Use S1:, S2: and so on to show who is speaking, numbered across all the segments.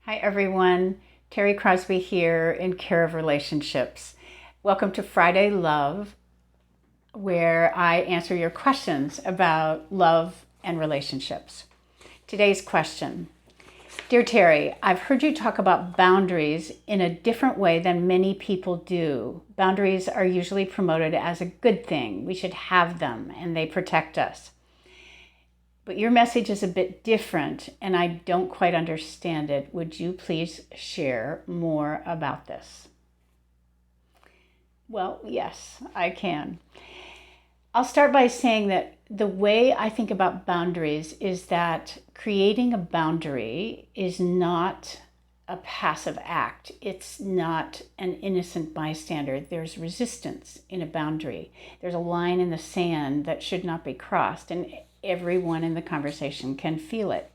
S1: Hi everyone, Terri Crosby here in Care of Relationships. Welcome to Friday Love, where I answer your questions about love and relationships. Today's question. Dear Terri, I've heard you talk about boundaries in a different way than many people do. Boundaries are usually promoted as a good thing. We should have them and they protect us. But your message is a bit different and I don't quite understand it. Would you please share more about this? Well, yes, I can. I'll start by saying that the way I think about boundaries is that creating a boundary is not a passive act. It's not an innocent bystander. There's resistance in a boundary. There's a line in the sand that should not be crossed, and everyone in the conversation can feel it.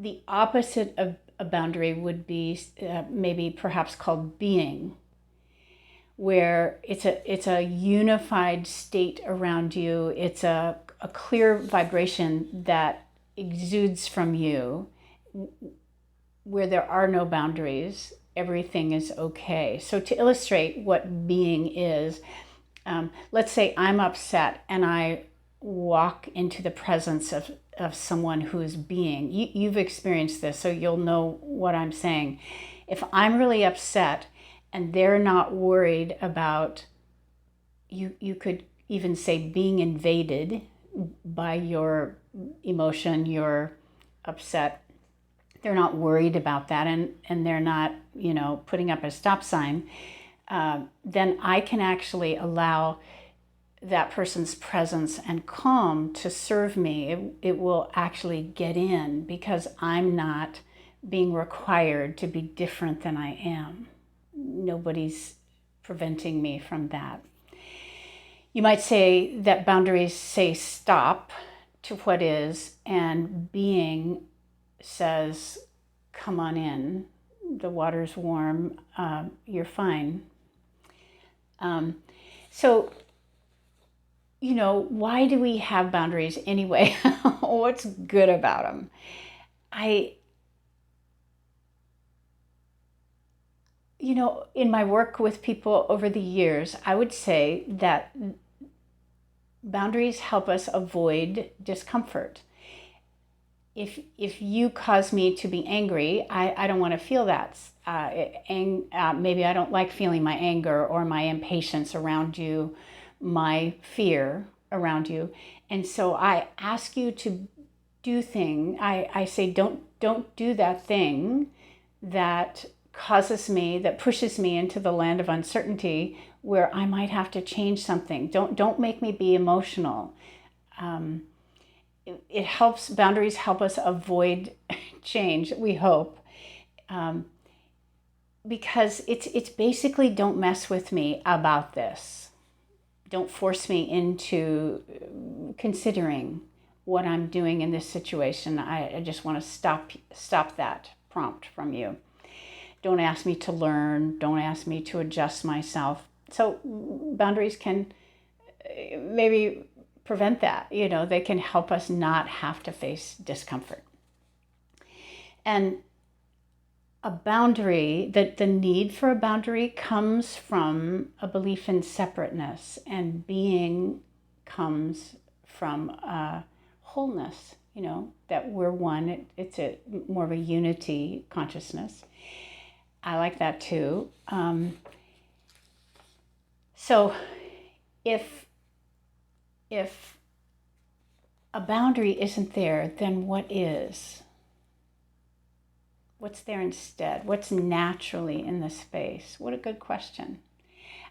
S1: The opposite of a boundary would be maybe perhaps called being, where it's a unified state around you. It's a clear vibration that exudes from you, where there are no boundaries. Everything is okay. So to illustrate what being is, let's say I'm upset and I walk into the presence of someone who is being. You've experienced this, so you'll know what I'm saying. If I'm really upset and they're not worried about, you could even say being invaded by your emotion, you're upset. They're not worried about that and they're not, putting up a stop sign, then I can actually allow that person's presence and calm to serve me. It will actually get in because I'm not being required to be different than I am. Nobody's preventing me from that. You might say that boundaries say stop to what is, and being says, come on in, the water's warm, you're fine. So, why do we have boundaries anyway? What's good about them? In my work with people over the years, I would say that boundaries help us avoid discomfort. If you cause me to be angry, I don't want to feel that. Maybe I don't like feeling my anger or my impatience around you, my fear around you. And so I ask you to do things. I say, don't do that thing that that pushes me into the land of uncertainty where I might have to change something. Don't make me be emotional. Boundaries help us avoid change, we hope. Because it's basically, don't mess with me about this. Don't force me into considering what I'm doing in this situation. I just want to stop that prompt from you. Don't ask me to learn. Don't ask me to adjust myself. So boundaries can maybe prevent that. They can help us not have to face discomfort. And a boundary, the need for a boundary comes from a belief in separateness, and being comes from wholeness, that we're one. It's more of a unity consciousness. I like that too. So if a boundary isn't there, then what is? What's there instead? What's naturally in the space? What a good question.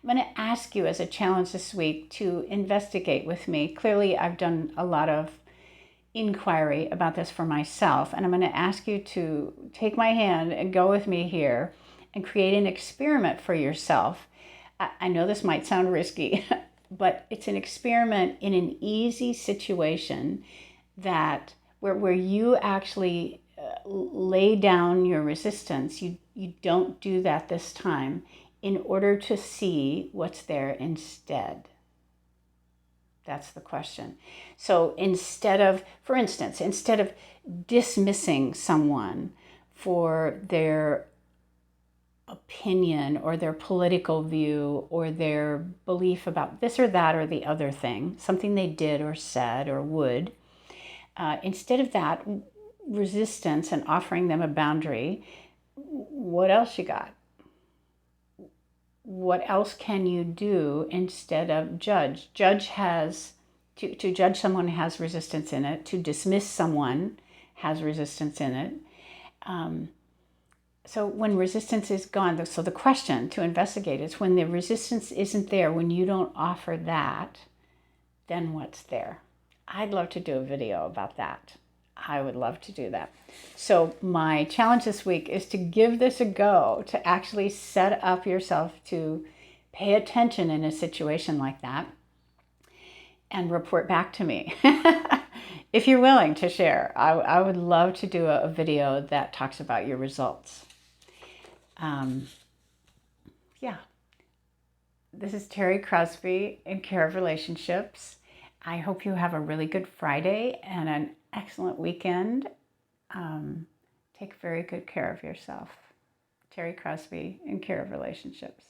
S1: I'm going to ask you as a challenge this week to investigate with me. Clearly, I've done a lot of inquiry about this for myself, and I'm going to ask you to take my hand and go with me here and create an experiment for yourself. I know this might sound risky, but it's an experiment in an easy situation where you actually lay down your resistance. You don't do that this time in order to see what's there instead. That's the question. So for instance, instead of dismissing someone for their opinion or their political view or their belief about this or that or the other thing, something they did or said or would. Instead of that, resistance and offering them a boundary, what else you got? What else can you do instead of judge? To judge someone has resistance in it. To dismiss someone has resistance in it. So when resistance is gone, so the question to investigate is when the resistance isn't there, when you don't offer that, then what's there? I'd love to do a video about that. I would love to do that. So my challenge this week is to give this a go, to actually set up yourself to pay attention in a situation like that and report back to me. If you're willing to share, I would love to do a video that talks about your results. Yeah. This is Terri Crosby in Care of Relationships. I hope you have a really good Friday and an excellent weekend. Take very good care of yourself. Terri Crosby in Care of Relationships.